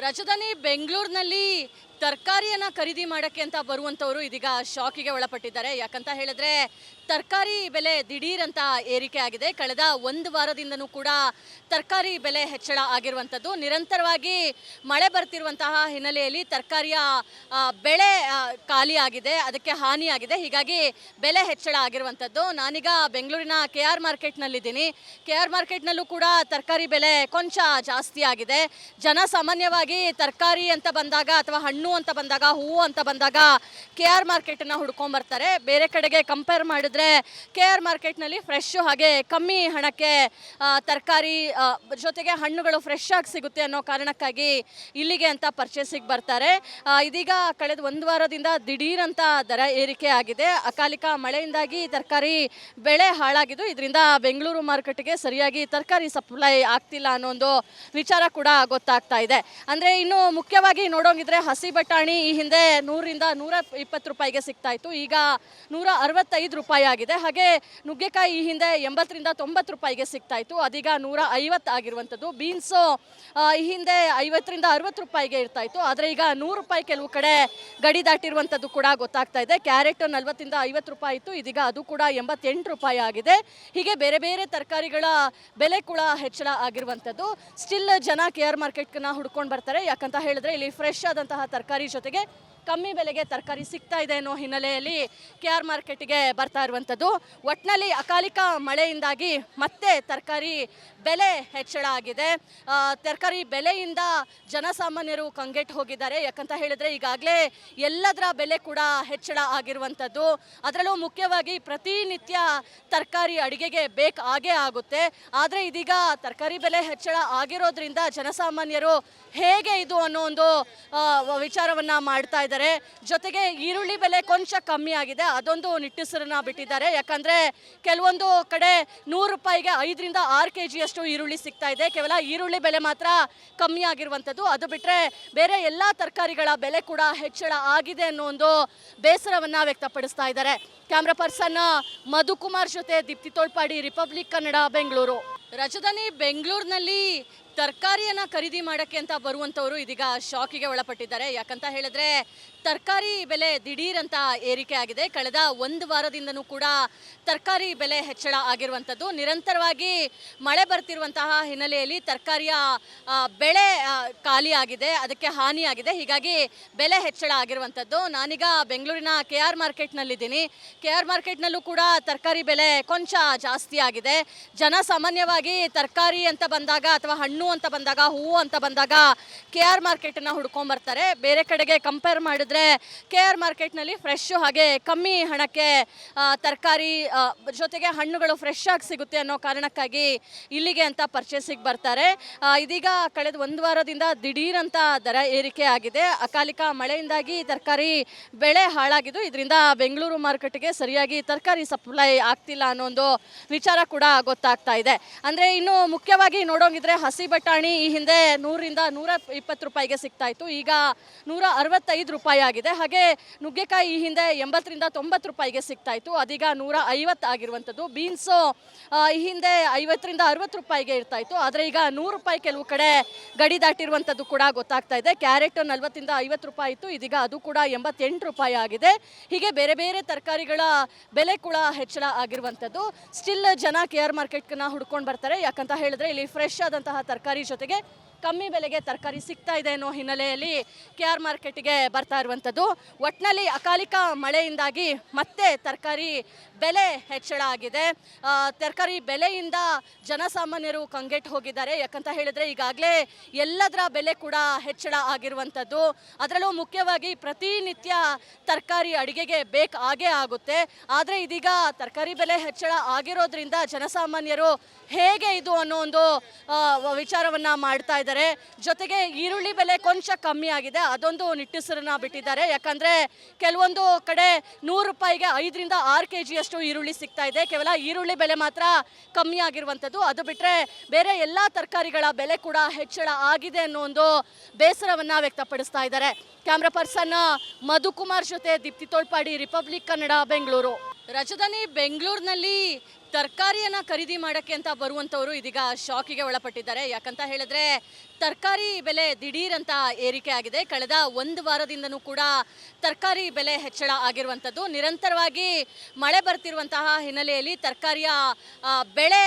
ರಾಜಧಾನಿ ಬೆಂಗಳೂರಿನಲ್ಲಿ ತರಕಾರಿಯನ್ನು ಖರೀದಿ ಮಾಡೋಕ್ಕೆ ಅಂತ ಬರುವಂಥವರು ಇದೀಗ ಶಾಕಿಗೆ ಒಳಪಟ್ಟಿದ್ದಾರೆ. ಯಾಕಂತ ಹೇಳಿದ್ರೆ ತರಕಾರಿ ಬೆಲೆ ದಿಢೀರ್ ಅಂತ ಏರಿಕೆ ಆಗಿದೆ. ಕಳೆದ ಒಂದು ವಾರದಿಂದನೂ ಕೂಡ ತರಕಾರಿ ಬೆಲೆ ಹೆಚ್ಚಳ ಆಗಿರುವಂಥದ್ದು. ನಿರಂತರವಾಗಿ ಮಳೆ ಬರ್ತಿರುವಂತಹ ಹಿನ್ನೆಲೆಯಲ್ಲಿ ತರಕಾರಿಯ ಬೆಳೆ ಖಾಲಿ ಆಗಿದೆ, ಅದಕ್ಕೆ ಹಾನಿಯಾಗಿದೆ. ಹೀಗಾಗಿ ಬೆಲೆ ಹೆಚ್ಚಳ ಆಗಿರುವಂಥದ್ದು. ನಾನೀಗ ಬೆಂಗಳೂರಿನ KR ಮಾರ್ಕೆಟ್ನಲ್ಲಿದ್ದೀನಿ. KR ಮಾರ್ಕೆಟ್ನಲ್ಲೂ ಕೂಡ ತರಕಾರಿ ಬೆಲೆ ಕೊಂಚ ಜಾಸ್ತಿ ಆಗಿದೆ. ಜನ ಸಾಮಾನ್ಯವಾಗಿ ತರಕಾರಿ ಅಂತ ಬಂದಾಗ ಅಥವಾ ಹಣ್ಣು ಅಂತ ಬಂದಾಗ, ಹೂವು ಅಂತ ಬಂದಾಗ KR ಮಾರ್ಕೆಟನ್ನು ಹುಡ್ಕೊಂಡ್ಬರ್ತಾರೆ. ಬೇರೆ ಕಡೆಗೆ ಕಂಪೇರ್ ಮಾಡಿದ್ರೆ KR ಮಾರ್ಕೆಟ್ನಲ್ಲಿ ಫ್ರೆಶ್ ಹಾಗೆ ಕಮ್ಮಿ ಹಣಕ್ಕೆ ತರಕಾರಿ ಜೊತೆಗೆ ಹಣ್ಣುಗಳು ಫ್ರೆಶ್ ಆಗಿ ಸಿಗುತ್ತೆ ಅನ್ನೋ ಕಾರಣಕ್ಕಾಗಿ ಇಲ್ಲಿಗೆ ಅಂತ ಪರ್ಚೇಸಿಗೆ ಬರ್ತಾರೆ. ಇದೀಗ ಕಳೆದ ಒಂದು ವಾರದಿಂದ ದಿಢೀರ್ ಅಂತ ದರ ಏರಿಕೆ ಆಗಿದೆ. ಅಕಾಲಿಕ ಮಳೆಯಿಂದಾಗಿ ತರಕಾರಿ ಬೆಳೆ ಹಾಳಾಗಿದ್ದು, ಇದರಿಂದ ಬೆಂಗಳೂರು ಮಾರುಕಟ್ಟೆಗೆ ಸರಿಯಾಗಿ ತರಕಾರಿ ಸಪ್ಲೈ ಆಗ್ತಿಲ್ಲ ಅನ್ನೋ ಒಂದು ವಿಚಾರ ಕೂಡ ಗೊತ್ತಾಗ್ತಾ ಇದೆ. ಅಂದರೆ ಇನ್ನು ಮುಖ್ಯವಾಗಿ ನೋಡೋಂಗಿದ್ರೆ ಹಸಿ ಬಟಾಣಿ ಈ ಹಿಂದೆ 100ರಿಂದ 120 ರೂಪಾಯಿಗೆ ಸಿಗ್ತಾ ಇತ್ತು, ಈಗ 165 ರೂಪಾಯಿ ಆಗಿದೆ. ಹಾಗೆ ನುಗ್ಗೆಕಾಯಿ ಈ ಹಿಂದೆ 80ರಿಂದ 90 ರೂಪಾಯಿಗೆ ಸಿಗ್ತಾ ಇತ್ತು, ಅದೀಗ 150 ಆಗಿರುವಂಥದ್ದು. ಬೀನ್ಸು ಈ ಹಿಂದೆ 50ರಿಂದ 60 ರೂಪಾಯಿಗೆ ಇರ್ತಾ ಇತ್ತು, ಆದರೆ ಈಗ 100 ರೂಪಾಯಿ ಕೆಲವು ಕಡೆ ಗಡಿ ದಾಟಿರುವಂಥದ್ದು ಕೂಡ ಗೊತ್ತಾಗ್ತಾ ಇದೆ. ಕ್ಯಾರೆಟ್ 40ರಿಂದ 50 ರೂಪಾಯಿ ಇತ್ತು, ಇದೀಗ ಅದು ಕೂಡ 88 ರೂಪಾಯಿ ಆಗಿದೆ. ಹೀಗೆ ಬೇರೆ ಬೇರೆ ತರಕಾರಿಗಳ ಬೆಲೆ ಕೂಡ ಹೆಚ್ಚಳ ಆಗಿರುವಂಥದ್ದು. ಸ್ಟಿಲ್ ಜನ KR ಮಾರ್ಕೆಟ್ನ ಹುಡ್ಕೊಂಡು ಬರ್ತಾರೆ. ಯಾಕಂತ ಹೇಳಿದ್ರೆ ಇಲ್ಲಿ ಫ್ರೆಶ್ ಆದಂತಹ ತರಕಾರಿ ಜೊತೆಗೆ ಕಮ್ಮಿ ಬೆಲೆಗೆ ತರಕಾರಿ ಸಿಗ್ತಾ ಇದೆ ಅನ್ನೋ ಹಿನ್ನೆಲೆಯಲ್ಲಿ KR ಮಾರ್ಕೆಟ್ಗೆ ಬರ್ತಾ ಇರುವಂಥದ್ದು. ಒಟ್ಟಿನಲ್ಲಿ ಅಕಾಲಿಕ ಮಳೆಯಿಂದಾಗಿ ಮತ್ತೆ ತರಕಾರಿ ಬೆಲೆ ಹೆಚ್ಚಳ ಆಗಿದೆ. ತರಕಾರಿ ಬೆಲೆಯಿಂದ ಜನಸಾಮಾನ್ಯರು ಕಂಗೆಟ್ಟು ಹೋಗಿದ್ದಾರೆ. ಯಾಕಂತ ಹೇಳಿದ್ರೆ ಈಗಾಗಲೇ ಎಲ್ಲದರ ಬೆಲೆ ಕೂಡ ಹೆಚ್ಚಳ ಆಗಿರುವಂಥದ್ದು. ಅದರಲ್ಲೂ ಮುಖ್ಯವಾಗಿ ಪ್ರತಿನಿತ್ಯ ತರಕಾರಿ ಅಡುಗೆಗೆ ಆಗೇ ಆಗುತ್ತೆ. ಆದರೆ ಇದೀಗ ತರಕಾರಿ ಬೆಲೆ ಹೆಚ್ಚಳ ಆಗಿರೋದ್ರಿಂದ ಜನಸಾಮಾನ್ಯರು ಹೇಗೆ ಇದು ಅನ್ನೋ ಒಂದು ವಿಚಾರವನ್ನು ಮಾಡ್ತಾ ಇದ್ದಾರೆ. ಜೊತೆಗೆ ಈರುಳ್ಳಿ ಬೆಲೆ ಕೊಂಚ ಕಮ್ಮಿ ಆಗಿದೆ, ಅದೊಂದು ನಿಟ್ಟುಸಿರನ್ನ ಬಿಟ್ಟಿದ್ದಾರೆ. ಯಾಕಂದರೆ ಕೆಲವೊಂದು ಕಡೆ 100 ರೂಪಾಯಿಗೆ 5ರಿಂದ 6 kg ಅಷ್ಟು ಈರುಳ್ಳಿ ಸಿಗ್ತಾ ಇದೆ. ಕೇವಲ ಈರುಳ್ಳಿ ಬೆಲೆ ಮಾತ್ರ ಕಮ್ಮಿ ಆಗಿರುವಂಥದ್ದು. ಅದು ಬಿಟ್ಟರೆ ಬೇರೆ ಎಲ್ಲ ತರಕಾರಿಗಳ ಬೆಲೆ ಕೂಡ ಹೆಚ್ಚಳ ಆಗಿದೆ ಅನ್ನೋ ಒಂದು ಬೇಸರವನ್ನು ವ್ಯಕ್ತಪಡಿಸ್ತಾ ಇದ್ದಾರೆ. ಕ್ಯಾಮ್ರಾ ಪರ್ಸನ್ ಮಧುಕುಮಾರ್ ಜೊತೆ ದೀಪ್ತಿ ತೋಳ್ಪಾಡಿ, ರಿಪಬ್ಲಿಕ್ ಕನ್ನಡ, ಬೆಂಗಳೂರು. ರಾಜಧಾನಿ ಬೆಂಗಳೂರಿನಲ್ಲಿ ತರಕಾರಿಯನ್ನು ಖರೀದಿ ಮಾಡೋಕ್ಕೆ ಅಂತ ಬರುವಂಥವರು ಇದೀಗ ಶಾಕಿಗೆ ಒಳಪಟ್ಟಿದ್ದಾರೆ. ಯಾಕಂತ ಹೇಳಿದ್ರೆ ತರಕಾರಿ ಬೆಲೆ ದಿಢೀರ್ ಅಂತ ಏರಿಕೆ ಆಗಿದೆ. ಕಳೆದ ಒಂದು ವಾರದಿಂದನೂ ಕೂಡ ತರಕಾರಿ ಬೆಲೆ ಹೆಚ್ಚಳ ಆಗಿರುವಂಥದ್ದು. ನಿರಂತರವಾಗಿ ಮಳೆ ಬರ್ತಿರುವಂತಹ ಹಿನ್ನೆಲೆಯಲ್ಲಿ ತರಕಾರಿಯ ಬೆಳೆ ಖಾಲಿ ಆಗಿದೆ, ಅದಕ್ಕೆ ಹಾನಿಯಾಗಿದೆ. ಹೀಗಾಗಿ ಬೆಲೆ ಹೆಚ್ಚಳ ಆಗಿರುವಂಥದ್ದು. ನಾನೀಗ ಬೆಂಗಳೂರಿನ KR ಮಾರ್ಕೆಟ್ನಲ್ಲಿದ್ದೀನಿ. KR ಮಾರ್ಕೆಟ್ನಲ್ಲೂ ಕೂಡ ತರಕಾರಿ ಬೆಲೆ ಕೊಂಚ ಜಾಸ್ತಿ ಆಗಿದೆ. ಜನ ಸಾಮಾನ್ಯವಾಗಿ ತರಕಾರಿ ಅಂತ ಬಂದಾಗ ಅಥವಾ ಹಣ್ಣು ಅಂತ ಬಂದಾಗ, ಹೂವು ಅಂತ ಬಂದಾಗ KR ಮಾರ್ಕೆಟನ್ನು ಹುಡ್ಕೊಂಡ್ಬರ್ತಾರೆ. ಬೇರೆ ಕಡೆಗೆ ಕಂಪೇರ್ ಮಾಡಿದ್ರೆ KR ಮಾರ್ಕೆಟ್ನಲ್ಲಿ ಫ್ರೆಶ್ ಹಾಗೆ ಕಮ್ಮಿ ಹಣಕ್ಕೆ ತರಕಾರಿ ಜೊತೆಗೆ ಹಣ್ಣುಗಳು ಫ್ರೆಶ್ ಆಗಿ ಸಿಗುತ್ತೆ ಅನ್ನೋ ಕಾರಣಕ್ಕಾಗಿ ಇಲ್ಲಿಗೆ ಅಂತ ಪರ್ಚೇಸಿಗೆ ಬರ್ತಾರೆ. ಇದೀಗ ಕಳೆದ ಒಂದು ವಾರದಿಂದ ದಿಢೀರ್ ಅಂತ ದರ ಏರಿಕೆ ಆಗಿದೆ. ಅಕಾಲಿಕ ಮಳೆಯಿಂದಾಗಿ ತರಕಾರಿ ಬೆಳೆ ಹಾಳಾಗಿದ್ದು, ಇದರಿಂದ ಬೆಂಗಳೂರು ಮಾರುಕಟ್ಟೆಗೆ ಸರಿಯಾಗಿ ತರಕಾರಿ ಸಪ್ಲೈ ಆಗ್ತಿಲ್ಲ ಅನ್ನೋ ಒಂದು ವಿಚಾರ ಕೂಡ ಗೊತ್ತಾಗ್ತಾ ಇದೆ. ಅಂದರೆ ಇನ್ನು ಮುಖ್ಯವಾಗಿ ನೋಡೋಂಗಿದ್ರೆ ಹಸಿ ಬಟಾಣಿ ಈ ಹಿಂದೆ 100ರಿಂದ 120 ರೂಪಾಯಿಗೆ ಸಿಗ್ತಾ ಇತ್ತು, ಈಗ 165 ರೂಪಾಯಿ ಆಗಿದೆ. ಹಾಗೆ ನುಗ್ಗೆಕಾಯಿ ಈ ಹಿಂದೆ 80ರಿಂದ 90 ರೂಪಾಯಿಗೆ ಸಿಗ್ತಾ ಇತ್ತು, ಅದೀಗ 150 ಆಗಿರುವಂಥದ್ದು. ಬೀನ್ಸು ಈ ಹಿಂದೆ 50ರಿಂದ 60 ರೂಪಾಯಿಗೆ ಇರ್ತಾ ಇತ್ತು, ಆದರೆ ಈಗ 100 ರೂಪಾಯಿ ಕೆಲವು ಕಡೆ ಗಡಿ ದಾಟಿರುವಂಥದ್ದು ಕೂಡ ಗೊತ್ತಾಗ್ತಾ ಇದೆ. ಕ್ಯಾರೆಟ್ 40ರಿಂದ 50 ರೂಪಾಯಿ ಇತ್ತು, ಇದೀಗ ಅದು ಕೂಡ 88 ರೂಪಾಯಿ ಆಗಿದೆ. ಹೀಗೆ ಬೇರೆ ಬೇರೆ ತರಕಾರಿಗಳ ಬೆಲೆ ಕೂಡ ಹೆಚ್ಚಳ ಆಗಿರುವಂಥದ್ದು. ಸ್ಟಿಲ್ ಜನ KR ಮಾರ್ಕೆಟ್ನ ಹುಡ್ಕೊಂಡು ಬರ್ತಾರೆ. ಯಾಕಂತ ಹೇಳಿದ್ರೆ ಇಲ್ಲಿ ಫ್ರೆಶ್ ಆದಂತಹ ತರಕಾರಿ ಜೊತೆಗೆ ಕಮ್ಮಿ ಬೆಲೆಗೆ ತರಕಾರಿ ಸಿಗ್ತಾ ಇದೆ ಅನ್ನೋ ಹಿನ್ನೆಲೆಯಲ್ಲಿ KR ಮಾರ್ಕೆಟ್ಗೆ ಬರ್ತಾ ಇರುವಂಥದ್ದು. ಒಟ್ಟಿನಲ್ಲಿ ಅಕಾಲಿಕ ಮಳೆಯಿಂದಾಗಿ ಮತ್ತೆ ತರಕಾರಿ ಬೆಲೆ ಹೆಚ್ಚಳ ಆಗಿದೆ. ತರಕಾರಿ ಬೆಲೆಯಿಂದ ಜನಸಾಮಾನ್ಯರು ಕಂಗೆಟ್ಟು ಹೋಗಿದ್ದಾರೆ. ಯಾಕಂತ ಹೇಳಿದ್ರೆ ಈಗಾಗಲೇ ಎಲ್ಲದರ ಬೆಲೆ ಕೂಡ ಹೆಚ್ಚಳ ಆಗಿರುವಂಥದ್ದು. ಅದರಲ್ಲೂ ಮುಖ್ಯವಾಗಿ ಪ್ರತಿನಿತ್ಯ ತರಕಾರಿ ಅಡುಗೆಗೆ ಆಗೇ ಆಗುತ್ತೆ. ಆದರೆ ಇದೀಗ ತರಕಾರಿ ಬೆಲೆ ಹೆಚ್ಚಳ ಆಗಿರೋದ್ರಿಂದ ಜನಸಾಮಾನ್ಯರು ಹೇಗೆ ಇದು ಅನ್ನೋ ಒಂದು ವಿಚಾರವನ್ನು ಮಾಡ್ತಾ ಇದ್ದಾರೆ. ಜೊತೆಗೆ ಈರುಳ್ಳಿ ಬೆಲೆ ಕೊಂಚ ಕಮ್ಮಿ ಆಗಿದೆ, ಅದೊಂದು ನಿಟ್ಟುಸಿರನ್ನ ಬಿಟ್ಟಿದ್ದಾರೆ. ಯಾಕಂದರೆ ಕೆಲವೊಂದು ಕಡೆ 100 ರೂಪಾಯಿಗೆ 5ರಿಂದ 6 kg ಅಷ್ಟು ಈರುಳ್ಳಿ ಸಿಗ್ತಾ ಇದೆ, ಕೇವಲ ಈರುಳ್ಳಿ ಬೆಲೆ ಮಾತ್ರ ಕಮ್ಮಿ ಆಗಿರುವಂಥದ್ದು. ಅದು ಬಿಟ್ಟರೆ ಬೇರೆ ಎಲ್ಲ ತರಕಾರಿಗಳ ಬೆಲೆ ಕೂಡ ಹೆಚ್ಚಳ ಆಗಿದೆ ಅನ್ನೋ ಒಂದು ಬೇಸರವನ್ನು ವ್ಯಕ್ತಪಡಿಸ್ತಾ ಇದ್ದಾರೆ. ಕ್ಯಾಮ್ರಾ ಪರ್ಸನ್ ಮಧುಕುಮಾರ್ ಜೊತೆ ದೀಪ್ತಿ ತೋಳ್ಪಾಡಿ, ರಿಪಬ್ಲಿಕ್ ಕನ್ನಡ, ಬೆಂಗಳೂರು. ರಾಜಧಾನಿ ಬೆಂಗಳೂರಿನಲ್ಲಿ ತರಕಾರಿಯನ್ನ ಖರೀದಿ ಮಾಡಕ್ಕೆ ಅಂತ ಬರುವಂತವರು ಇದೀಗ ಶಾಕಿಗೆ ಒಳಪಟ್ಟಿದ್ದಾರೆ. ಯಾಕಂತ ಹೇಳಿದ್ರೆ ತರಕಾರಿ ಬೆಲೆ ದಿಢೀರ್ ಅಂತ ಏರಿಕೆ ಆಗಿದೆ. ಕಳೆದ ಒಂದು ವಾರದಿಂದನೂ ಕೂಡ ತರಕಾರಿ ಬೆಲೆ ಹೆಚ್ಚಳ ಆಗಿರುವಂಥದ್ದು. ನಿರಂತರವಾಗಿ ಮಳೆ ಬರ್ತಿರುವಂತಹ ಹಿನ್ನೆಲೆಯಲ್ಲಿ ತರಕಾರಿಯ ಬೆಳೆ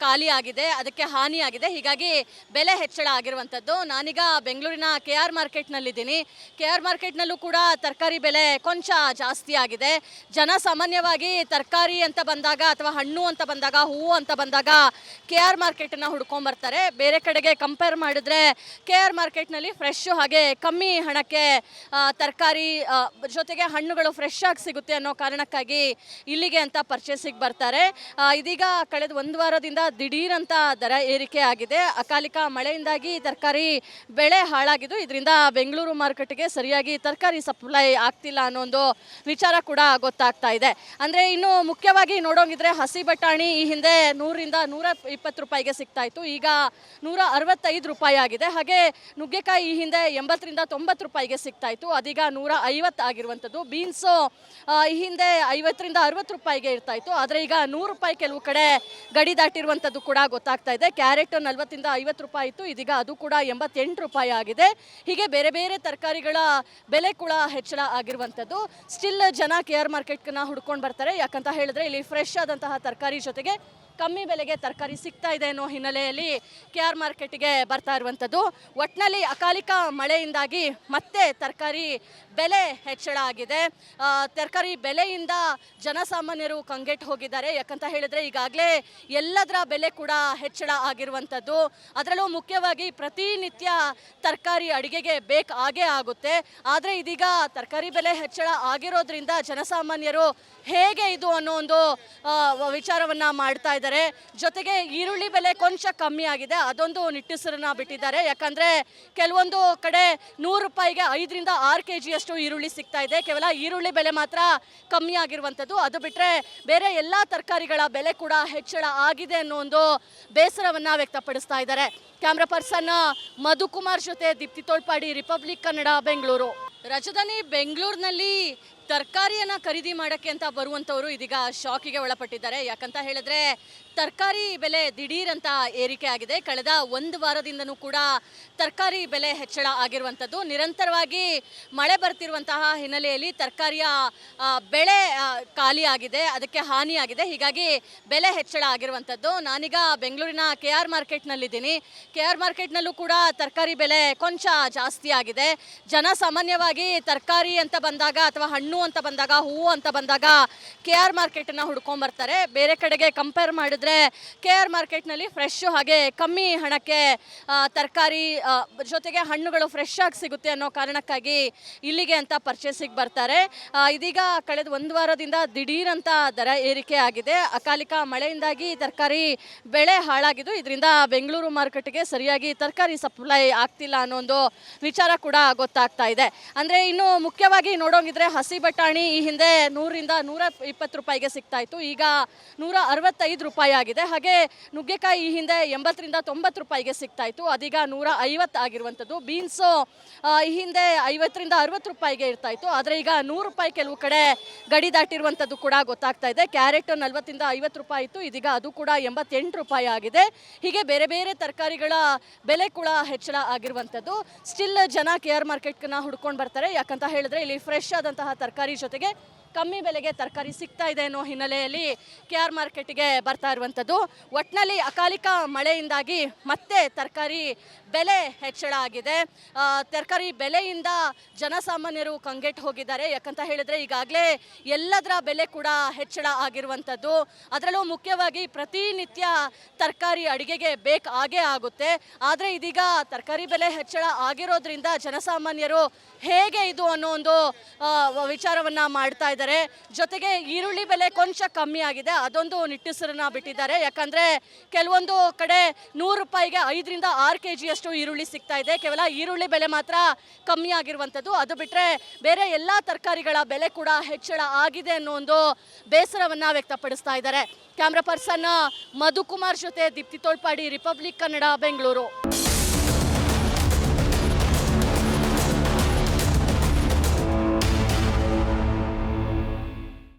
ಖಾಲಿ ಆಗಿದೆ, ಅದಕ್ಕೆ ಹಾನಿಯಾಗಿದೆ. ಹೀಗಾಗಿ ಬೆಲೆ ಹೆಚ್ಚಳ ಆಗಿರುವಂಥದ್ದು. ನಾನೀಗ ಬೆಂಗಳೂರಿನ KR ಮಾರ್ಕೆಟ್ನಲ್ಲಿದ್ದೀನಿ. KR ಮಾರ್ಕೆಟ್ನಲ್ಲೂ ಕೂಡ ತರಕಾರಿ ಬೆಲೆ ಕೊಂಚ ಜಾಸ್ತಿ ಆಗಿದೆ. ಜನ ಸಾಮಾನ್ಯವಾಗಿ ತರಕಾರಿ ಅಂತ ಬಂದಾಗ ಅಥವಾ ಹಣ್ಣು ಅಂತ ಬಂದಾಗ, ಹೂವು ಅಂತ ಬಂದಾಗ KR ಮಾರ್ಕೆಟನ್ನು ಹುಡ್ಕೊಂಡ್ಬರ್ತಾರೆ. ಬೇರೆ ಕಡೆಗೆ ಕಂಪೇರ್ ಮಾಡಿದ್ರೆ KR ಮಾರ್ಕೆಟ್ನಲ್ಲಿ ಫ್ರೆಶ್ ಹಾಗೆ ಕಮ್ಮಿ ಹಣಕ್ಕೆ ತರಕಾರಿ ಜೊತೆಗೆ ಹಣ್ಣುಗಳು ಫ್ರೆಶ್ ಆಗಿ ಸಿಗುತ್ತೆ ಅನ್ನೋ ಕಾರಣಕ್ಕಾಗಿ ಇಲ್ಲಿಗೆ ಅಂತ ಪರ್ಚೇಸಿಗೆ ಬರ್ತಾರೆ. ಇದೀಗ ಕಳೆದ ಒಂದು ವಾರದಿಂದ ದಿಢೀರ್ ಅಂತ ದರ ಏರಿಕೆ ಆಗಿದೆ. ಅಕಾಲಿಕ ಮಳೆಯಿಂದಾಗಿ ತರಕಾರಿ ಬೆಳೆ ಹಾಳಾಗಿದ್ದು, ಇದರಿಂದ ಬೆಂಗಳೂರು ಮಾರ್ಕೆಟ್ಗೆ ಸರಿಯಾಗಿ ತರಕಾರಿ ಸಪ್ಲೈ ಆಗ್ತಿಲ್ಲ ಅನ್ನೋ ಒಂದು ವಿಚಾರ ಕೂಡ ಗೊತ್ತಾಗ್ತಾ ಇದೆ. ಅಂದರೆ ಇನ್ನು ಮುಖ್ಯವಾಗಿ ನೋಡೋಂಗಿದ್ರೆ ಹಸಿ ಬಟಾಣಿ ಈ ಹಿಂದೆ 100ರಿಂದ 120 ರೂಪಾಯಿಗೆ ಸಿಗ್ತಾ ಇತ್ತು, ಈಗ 165 ರೂಪಾಯಿ ಆಗಿದೆ. ಹಾಗೆ ನುಗ್ಗೆಕಾಯಿ ಈ ಹಿಂದೆ 80ರಿಂದ 90 ರೂಪಾಯಿಗೆ ಸಿಗ್ತಾ ಇತ್ತು, ಅದೀಗ 150 ಆಗಿರುವಂಥದ್ದು. ಬೀನ್ಸು ಈ ಹಿಂದೆ 50ರಿಂದ 60 ರೂಪಾಯಿಗೆ ಇರ್ತಾ ಇತ್ತು, ಆದರೆ ಈಗ 100 ರೂಪಾಯಿ ಕೆಲವು ಕಡೆ ಗಡಿ ದಾಟಿರುವಂಥದ್ದು ಕೂಡ ಗೊತ್ತಾಗ್ತಾ ಇದೆ. ಕ್ಯಾರೆಟ್ 40ರಿಂದ 50 ರೂಪಾಯಿ ಇತ್ತು, ಇದೀಗ ಅದು ಕೂಡ 88 ರೂಪಾಯಿ ಆಗಿದೆ. ಹೀಗೆ ಬೇರೆ ಬೇರೆ ತರಕಾರಿಗಳ ಬೆಲೆ ಕೂಡ ಹೆಚ್ಚಳ ಆಗಿರುವಂಥದ್ದು. ಸ್ಟಿಲ್ ಜನ KR ಮಾರ್ಕೆಟ್ನ ಹುಡ್ಕೊಂಡು ಬರ್ತಾರೆ. ಯಾಕಂತ ಹೇಳಿದ್ರೆ ಇಲ್ಲಿ ಫ್ರೆಶ್ ಆದಂತಹ ತರಕಾರಿ ಜೊತೆಗೆ ಕಮ್ಮಿ ಬೆಲೆಗೆ ತರಕಾರಿ ಸಿಗ್ತಾ ಇದೆ ಅನ್ನೋ ಹಿನ್ನೆಲೆಯಲ್ಲಿ KR ಮಾರ್ಕೆಟ್ಗೆ ಬರ್ತಾ ಇರುವಂಥದ್ದು. ಒಟ್ಟಿನಲ್ಲಿ ಅಕಾಲಿಕ ಮಳೆಯಿಂದಾಗಿ ಮತ್ತೆ ತರಕಾರಿ ಬೆಲೆ ಹೆಚ್ಚಳ ಆಗಿದೆ. ತರಕಾರಿ ಬೆಲೆಯಿಂದ ಜನಸಾಮಾನ್ಯರು ಕಂಗೆಟ್ಟು ಹೋಗಿದ್ದಾರೆ. ಯಾಕಂತ ಹೇಳಿದ್ರೆ ಈಗಾಗಲೇ ಎಲ್ಲದರ ಬೆಲೆ ಕೂಡ ಹೆಚ್ಚಳ ಆಗಿರುವಂಥದ್ದು. ಅದರಲ್ಲೂ ಮುಖ್ಯವಾಗಿ ಪ್ರತಿನಿತ್ಯ ತರಕಾರಿ ಅಡುಗೆಗೆ ಆಗೇ ಆಗುತ್ತೆ. ಆದರೆ ಇದೀಗ ತರಕಾರಿ ಬೆಲೆ ಹೆಚ್ಚಳ ಆಗಿರೋದ್ರಿಂದ ಜನಸಾಮಾನ್ಯರು ಹೇಗೆ ಇದು ಅನ್ನೋ ಒಂದು ವಿಚಾರವನ್ನ ಮಾಡ್ತಾ ಇದ್ದಾರೆ. ಜೊತೆಗೆ ಈರುಳ್ಳಿ ಬೆಲೆ ಕೊಂಚ ಕಮ್ಮಿ ಆಗಿದೆ, ಅದೊಂದು ನಿಟ್ಟುಸಿರನ್ನ ಬಿಟ್ಟಿದ್ದಾರೆ. ಯಾಕಂದ್ರೆ ಕೆಲವೊಂದು ಕಡೆ 100 ರೂಪಾಯಿಗೆ 5ರಿಂದ 6 kg ಈರುಳ್ಳಿ ಸಿಗ್ತಾ ಇದೆ. ಕೇವಲ ಈರುಳ್ಳಿ ಬೆಲೆ ಮಾತ್ರ ಕಮ್ಮಿ ಆಗಿರುವಂಥದ್ದು. ಅದು ಬಿಟ್ಟರೆ ಬೇರೆ ಎಲ್ಲ ತರಕಾರಿಗಳ ಬೆಲೆ ಕೂಡ ಹೆಚ್ಚಳ ಆಗಿದೆ ಅನ್ನೋ ಒಂದು ಬೇಸರವನ್ನ ವ್ಯಕ್ತಪಡಿಸ್ತಾ ಇದ್ದಾರೆ. ಕ್ಯಾಮ್ರಾ ಪರ್ಸನ್ ಮಧುಕುಮಾರ್ ಜೊತೆ ದೀಪ್ತಿ ತೋಳ್ಪಾಡಿ, ರಿಪಬ್ಲಿಕ್ ಕನ್ನಡ, ಬೆಂಗಳೂರು. ರಾಜಧಾನಿ ಬೆಂಗಳೂರಿನಲ್ಲಿ ತರಕಾರಿಯನ್ನ ಖರೀದಿ ಮಾಡಕ್ಕೆ ಅಂತ ಬರುವಂತವರು ಇದೀಗ ಶಾಕಿಗೆ ಒಳಪಟ್ಟಿದ್ದಾರೆ. ಯಾಕಂತ ಹೇಳಿದ್ರೆ ತರಕಾರಿ ಬೆಲೆ ದಿಢೀರ್ ಅಂತ ಏರಿಕೆ ಆಗಿದೆ. ಕಳೆದ ಒಂದು ವಾರದಿಂದನೂ ಕೂಡ ತರಕಾರಿ ಬೆಲೆ ಹೆಚ್ಚಳ ಆಗಿರುವಂಥದ್ದು. ನಿರಂತರವಾಗಿ ಮಳೆ ಬರ್ತಿರುವಂತಹ ಹಿನ್ನೆಲೆಯಲ್ಲಿ ತರಕಾರಿಯ ಬೆಳೆ ಖಾಲಿ ಆಗಿದೆ, ಅದಕ್ಕೆ ಹಾನಿಯಾಗಿದೆ. ಹೀಗಾಗಿ ಬೆಲೆ ಹೆಚ್ಚಳ ಆಗಿರುವಂಥದ್ದು. ನಾನೀಗ ಬೆಂಗಳೂರಿನ KR ಮಾರ್ಕೆಟ್ನಲ್ಲಿದ್ದೀನಿ. KR ಮಾರ್ಕೆಟ್ನಲ್ಲೂ ಕೂಡ ತರಕಾರಿ ಬೆಲೆ ಕೊಂಚ ಜಾಸ್ತಿ ಆಗಿದೆ. ಜನ ಸಾಮಾನ್ಯವಾಗಿ ತರಕಾರಿ ಅಂತ ಬಂದಾಗ ಅಥವಾ ಹಣ್ಣು ಅಂತ ಬಂದಾಗ, ಹೂವು ಅಂತ ಬಂದಾಗ KR ಮಾರ್ಕೆಟನ್ನು ಹುಡ್ಕೊಂಡ್ಬರ್ತಾರೆ. ಬೇರೆ ಕಡೆಗೆ ಕಂಪೇರ್ ಮಾಡಿದ್ರೆ KR ಮಾರ್ಕೆಟ್ನಲ್ಲಿ ಫ್ರೆಶ್ ಹಾಗೆ ಕಮ್ಮಿ ಹಣಕ್ಕೆ ತರಕಾರಿ ಜೊತೆಗೆ ಹಣ್ಣುಗಳು ಫ್ರೆಶ್ ಆಗಿ ಸಿಗುತ್ತೆ ಅನ್ನೋ ಕಾರಣಕ್ಕಾಗಿ ಇಲ್ಲಿಗೆ ಅಂತ ಪರ್ಚೇಸಿಗೆ ಬರ್ತಾರೆ. ಇದೀಗ ಕಳೆದ ಒಂದು ವಾರದಿಂದ ದಿಢೀರ್ ಅಂತ ದರ ಏರಿಕೆ ಆಗಿದೆ. ಅಕಾಲಿಕ ಮಳೆಯಿಂದಾಗಿ ತರಕಾರಿ ಬೆಳೆ ಹಾಳಾಗಿದ್ದು, ಇದರಿಂದ ಬೆಂಗಳೂರು ಮಾರ್ಕೆಟ್ಗೆ ಸರಿಯಾಗಿ ತರಕಾರಿ ಸಪ್ಲೈ ಆಗ್ತಿಲ್ಲ ಅನ್ನೋ ಒಂದು ವಿಚಾರ ಕೂಡ ಗೊತ್ತಾಗ್ತಾ ಇದೆ. ಅಂದರೆ ಇನ್ನು ಮುಖ್ಯವಾಗಿ ನೋಡೋಂಗಿದ್ರೆ ಹಸಿ ಬಟಾಣಿ ಈ ಹಿಂದೆ 100ರಿಂದ 120 ರೂಪಾಯಿಗೆ ಸಿಗ್ತಾ ಇತ್ತು, ಈಗ 165 ರೂಪಾಯಿ ಆಗಿದೆ. ಹಾಗೆ ನುಗ್ಗೆಕಾಯಿ ಈ ಹಿಂದೆ 80ರಿಂದ 90 ರೂಪಾಯಿಗೆ ಸಿಗ್ತಾ ಇತ್ತು, ಅದೀಗ 150 ಆಗಿರುವಂಥದ್ದು. ಬೀನ್ಸು ಈ ಹಿಂದೆ 50ರಿಂದ 60 ರೂಪಾಯಿಗೆ ಇರ್ತಾ ಇತ್ತು, ಆದರೆ ಈಗ 100 ರೂಪಾಯಿ ಕೆಲವು ಕಡೆ ಗಡಿ ದಾಟಿರುವಂಥದ್ದು ಕೂಡ ಗೊತ್ತಾಗ್ತಾ ಇದೆ. ಕ್ಯಾರೆಟ್ 40ರಿಂದ 50 ರೂಪಾಯಿ ಇತ್ತು, ಇದೀಗ ಅದು ಕೂಡ 88 ರೂಪಾಯಿ ಆಗಿದೆ. ಹೀಗೆ ಬೇರೆ ಬೇರೆ ತರಕಾರಿಗಳ ಬೆಲೆ ಕೂಡ ಹೆಚ್ಚಳ ಆಗಿರುವಂಥದ್ದು. ಸ್ಟಿಲ್ ಜನ KR ಮಾರ್ಕೆಟ್ನ ಹುಡ್ಕೊಂಡು ಬರ್ತಾರೆ. ಯಾಕಂತ ಹೇಳಿದ್ರೆ ಇಲ್ಲಿ ಫ್ರೆಶ್ ಆದಂತಹ ತರಕಾರಿ ಜೊತೆಗೆ ಕಮ್ಮಿ ಬೆಲೆಗೆ ತರಕಾರಿ ಸಿಗ್ತಾ ಇದೆ ಅನ್ನೋ ಹಿನ್ನೆಲೆಯಲ್ಲಿ KR ಮಾರ್ಕೆಟ್ಗೆ ಬರ್ತಾ ಇರುವಂಥದ್ದು. ಒಟ್ಟಿನಲ್ಲಿ ಅಕಾಲಿಕ ಮಳೆಯಿಂದಾಗಿ ಮತ್ತೆ ತರಕಾರಿ ಬೆಲೆ ಹೆಚ್ಚಳ ಆಗಿದೆ. ತರಕಾರಿ ಬೆಲೆಯಿಂದ ಜನಸಾಮಾನ್ಯರು ಕಂಗೆಟ್ಟು ಹೋಗಿದ್ದಾರೆ. ಯಾಕಂತ ಹೇಳಿದ್ರೆ ಈಗಾಗಲೇ ಎಲ್ಲದರ ಬೆಲೆ ಕೂಡ ಹೆಚ್ಚಳ ಆಗಿರುವಂಥದ್ದು. ಅದರಲ್ಲೂ ಮುಖ್ಯವಾಗಿ ಪ್ರತಿನಿತ್ಯ ತರಕಾರಿ ಅಡುಗೆಗೆ ಆಗೇ ಆಗುತ್ತೆ. ಆದರೆ ಇದೀಗ ತರಕಾರಿ ಬೆಲೆ ಹೆಚ್ಚಳ ಆಗಿರೋದ್ರಿಂದ ಜನಸಾಮಾನ್ಯರು ಹೇಗೆ ಇದು ಅನ್ನೋ ಒಂದು ವಿಚಾರವನ್ನ ಮಾಡ್ತಾ ಇದ್ದಾರೆ. ಜೊತೆಗೆ ಈರುಳ್ಳಿ ಬೆಲೆ ಕೊಂಚ ಕಮ್ಮಿ ಆಗಿದೆ, ಅದೊಂದು ನಿಟ್ಟುಸಿರನ್ನ ಬಿಟ್ಟಿದ್ದಾರೆ. ಯಾಕಂದ್ರೆ ಕೆಲವೊಂದು ಕಡೆ 100 ರೂಪಾಯಿಗೆ 5ರಿಂದ 6 kg ಈರುಳ್ಳಿ ಸಿಗ್ತಾ ಇದೆ, ಕೇವಲ ಈರುಳ್ಳಿ ಬೆಲೆ ಮಾತ್ರ ಕಮ್ಮಿ ಆಗಿರುವಂಥದ್ದು. ಅದು ಬಿಟ್ಟರೆ ಬೇರೆ ಎಲ್ಲ ತರಕಾರಿಗಳ ಬೆಲೆ ಕೂಡ ಹೆಚ್ಚಳ ಆಗಿದೆ ಅನ್ನೋ ಒಂದು ಬೇಸರವನ್ನ ವ್ಯಕ್ತಪಡಿಸ್ತಾ ಇದ್ದಾರೆ. ಕ್ಯಾಮ್ರಾ ಪರ್ಸನ್ ಮಧುಕುಮಾರ್ ಜೊತೆ ದೀಪ್ತಿ ತೋಳ್ಪಾಡಿ, ರಿಪಬ್ಲಿಕ್ ಕನ್ನಡ, ಬೆಂಗಳೂರು.